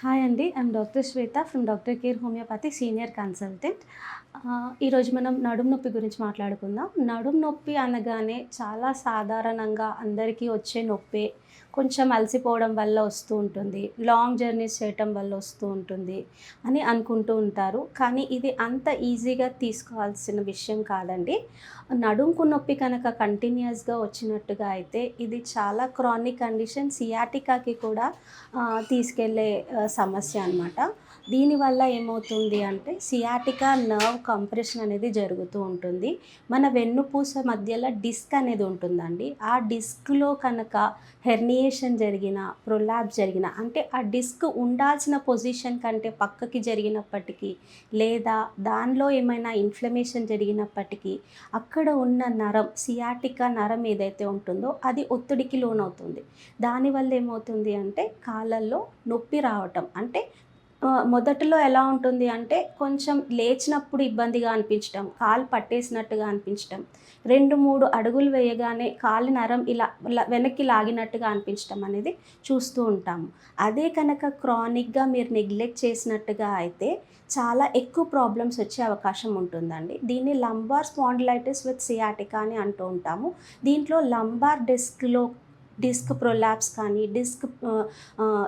Hi అండి. I'm doctor Shweta from doctor care homeopathy senior consultant. ఈరోజు మనం నడుము నొప్పి గురించి మాట్లాడుకుందాం. నడుము నొప్పి అనగానే చాలా సాధారణంగా అందరికీ వచ్చే నొప్పే. కొంచెం అలసిపోవడం వల్ల వస్తూ ఉంటుంది, లాంగ్ జర్నీస్ చేయటం వల్ల వస్తూ ఉంటుంది అని అనుకుంటూ ఉంటారు. కానీ ఇది అంత ఈజీగా తీసుకోవాల్సిన విషయం కాదండి. నడుముకు నొప్పి కనుక కంటిన్యూస్గా వచ్చినట్టుగా అయితే ఇది చాలా క్రానిక్ కండిషన్, సియాటికాకి కూడా తీసుకెళ్ళే సమస్య అనమాట. దీనివల్ల ఏమవుతుంది అంటే సియాటికా నర్వ్ కంప్రెషన్ అనేది జరుగుతూ ఉంటుంది. మన వెన్నుపూస మధ్యలో డిస్క్ అనేది ఉంటుందండి. ఆ డిస్క్లో కనుక హెర్నియేషన్ జరిగిన, ప్రొలాప్స్ జరిగిన, అంటే ఆ డిస్క్ ఉండాల్సిన పొజిషన్ కంటే పక్కకి జరిగినప్పటికీ, లేదా దానిలో ఏమైనా ఇన్ఫ్లమేషన్ జరిగినప్పటికీ అక్కడ ఉన్న నరం, సియాటికా నరం ఏదైతే ఉంటుందో అది ఒత్తిడికి లోనవుతుంది. దానివల్ల ఏమవుతుంది అంటే కాళ్ళల్లో నొప్పి రావటం. అంటే మొదట్లో ఎలా ఉంటుంది అంటే కొంచెం లేచినప్పుడు ఇబ్బందిగా అనిపించటం, కాలు పట్టేసినట్టుగా అనిపించటం, 2-3 అడుగులు వేయగానే కాలి నరం ఇలా వెనక్కి లాగినట్టుగా అనిపించటం అనేది చూస్తూ ఉంటాము. అదే కనుక క్రానిక్గా మీరు నెగ్లెక్ట్ చేసినట్టుగా అయితే చాలా ఎక్కువ ప్రాబ్లమ్స్ వచ్చే అవకాశం ఉంటుందండి. దీన్ని లంబార్ స్పాండిలైటిస్ విత్ సియాటికా అని అంటూ ఉంటాము. దీంట్లో లంబార్ డిస్క్ ప్రొలాప్స్ కానీ, డిస్క్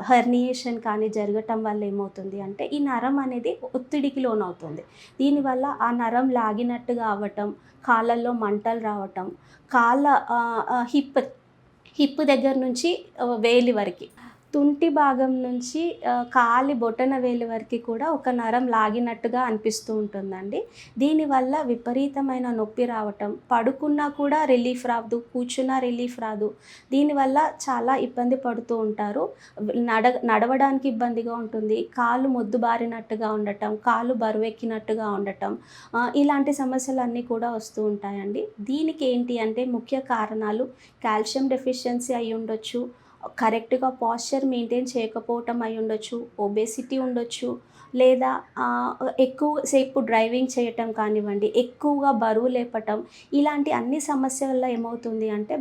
హెర్నియేషన్ కానీ జరగటం వల్ల ఏమవుతుంది అంటే ఈ నరం అనేది ఒత్తిడికి లోనవుతుంది. దీనివల్ల ఆ నరం లాగినట్టుగా అవ్వటం, కాళ్ళల్లో మంటలు రావటం, కాళ్ళ హిప్ దగ్గర నుంచి వేలి వరకు, తుంటి భాగం నుంచి కాలి బొటన వేలి వరకు కూడా ఒక నరం లాగినట్టుగా అనిపిస్తూ ఉంటుందండి. దీనివల్ల విపరీతమైన నొప్పి రావటం, పడుకున్నా కూడా రిలీఫ్ రాదు, కూర్చున్నా రిలీఫ్ రాదు. దీనివల్ల చాలా ఇబ్బంది పడుతూ ఉంటారు. నడవడానికి ఇబ్బందిగా ఉంటుంది, కాలు మొద్దుబారినట్టుగా ఉండటం, కాలు బరువెక్కినట్టుగా ఉండటం, ఇలాంటి సమస్యలన్నీ కూడా వస్తూ ఉంటాయండి. దీనికి ఏంటి అంటే ముఖ్య కారణాలు కాల్షియం డెఫిషియన్సీ అయి ఉండొచ్చు, కరెక్ట్గా పాస్చర్ మెయింటైన్ చేయకపోవటం అయి ఉండొచ్చు, ఒబేసిటీ ఉండొచ్చు, లేదా ఎక్కువసేపు డ్రైవింగ్ చేయటం కానివ్వండి, ఎక్కువగా బరువు లేపటం, ఇలాంటి అన్ని సమస్యల వల్ల ఏమవుతుంది అంటే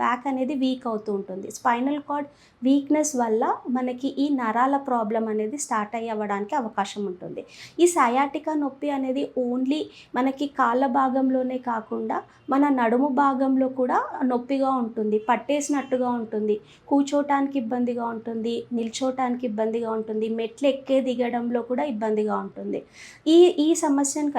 బ్యాక్ అనేది వీక్ అవుతూ ఉంటుంది. స్పైనల్ కార్డ్ వీక్నెస్ వల్ల మనకి ఈ నరాల ప్రాబ్లం అనేది స్టార్ట్ అవ్వడానికి అవకాశం ఉంటుంది. ఈ సయాటికా నొప్పి అనేది ఓన్లీ మనకి కాళ్ళ భాగంలోనే కాకుండా మన నడుము భాగంలో కూడా నొప్పిగా ఉంటుంది, పట్టేసినట్టుగా ఉంటుంది, కూర్చోటానికి ఇబ్బందిగా ఉంటుంది, నిల్చోటానికి ఇబ్బందిగా ఉంటుంది, మెట్లు ఎక్కే దిగడంలో కూడా ఇబ్బందిగా ఉంటుంది. ఈ సమస్యను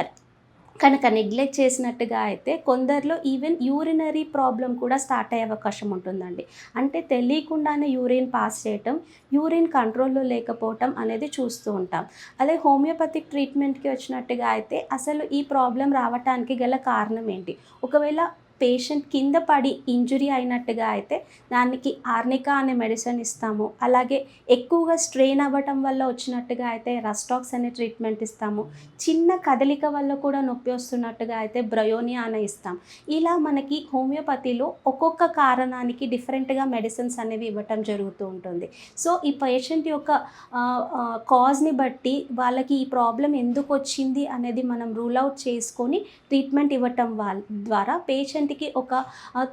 కనుక నెగ్లెక్ట్ చేసినట్టుగా అయితే కొందరిలో ఈవెన్ యూరినరీ ప్రాబ్లం కూడా స్టార్ట్ అయ్యే అవకాశం ఉంటుందండి. అంటే తెలియకుండానే యూరిన్ పాస్ చేయటం, యూరిన్ కంట్రోల్లో లేకపోవటం అనేది చూస్తూ ఉంటాం. అదే హోమియోపతిక్ ట్రీట్మెంట్కి వచ్చినట్టుగా అయితే అసలు ఈ ప్రాబ్లం రావటానికి గల కారణం ఏంటి? ఒకవేళ పేషెంట్ కింద పడి ఇంజురీ అయినట్టుగా అయితే దానికి ఆర్నికా అనే మెడిసిన్ ఇస్తాము. అలాగే ఎక్కువగా స్ట్రెయిన్ అవ్వటం వల్ల వచ్చినట్టుగా అయితే రస్టాక్స్ అనే ట్రీట్మెంట్ ఇస్తాము. చిన్న కదలిక వల్ల కూడా నొప్పి వస్తున్నట్టుగా అయితే బ్రయోనియా అని ఇస్తాం. ఇలా మనకి హోమియోపతిలో ఒక్కొక్క కారణానికి డిఫరెంట్గా మెడిసిన్స్ అనేవి ఇవ్వటం జరుగుతూ ఉంటుంది. సో ఈ పేషెంట్ యొక్క కాజ్ని బట్టి వాళ్ళకి ఈ ప్రాబ్లం ఎందుకు వచ్చింది అనేది మనం రూల్ అవుట్ చేసుకొని ట్రీట్మెంట్ ఇవ్వటం ద్వారా పేషెంట్కి ఒక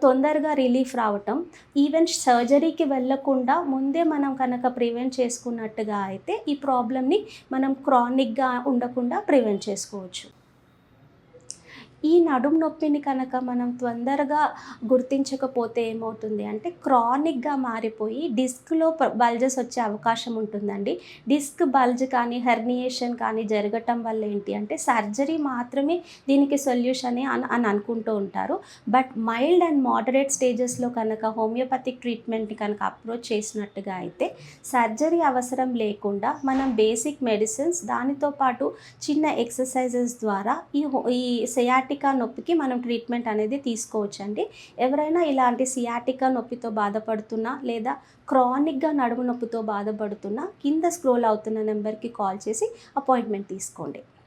తొందరగా రిలీఫ్ రావటం, ఈవెన్ సర్జరీకి వెళ్ళకుండా ముందే మనం కనుక ప్రివెంట్ చేసుకున్నట్టుగా అయితే ఈ ప్రాబ్లమ్ని మనం క్రానిక్గా ఉండకుండా ప్రివెంట్ చేసుకోవచ్చు. ఈ నడుము నొప్పిని కనుక మనం తొందరగా గుర్తించకపోతే ఏమవుతుంది అంటే క్రానిక్గా మారిపోయి డిస్క్లో బల్జెస్ వచ్చే అవకాశం ఉంటుందండి. డిస్క్ బల్జ్ కానీ, హెర్నియేషన్ కానీ జరగటం వల్ల ఏంటి అంటే సర్జరీ మాత్రమే దీనికి సొల్యూషన్ అని అనుకుంటూ ఉంటారు. బట్ మైల్డ్ అండ్ మోడరేట్ స్టేజెస్లో కనుక హోమియోపతిక్ ట్రీట్మెంట్ని కనుక అప్రోచ్ చేసినట్టుగా అయితే సర్జరీ అవసరం లేకుండా మనం బేసిక్ మెడిసిన్స్, దానితో పాటు చిన్న ఎక్సర్సైజెస్ ద్వారా ఈ సియాటికా నొప్పికి మనం ట్రీట్మెంట్ అనేది తీసుకోవచ్చండి. ఎవరైనా ఇలాంటి సియాటికా నొప్పితో బాధపడుతున్నా లేదా క్రానిక్గా నడుము నొప్పితో బాధపడుతున్నా కింద స్క్రోల్ అవుతున్న నెంబర్కి కాల్ చేసి అపాయింట్మెంట్ తీసుకోండి.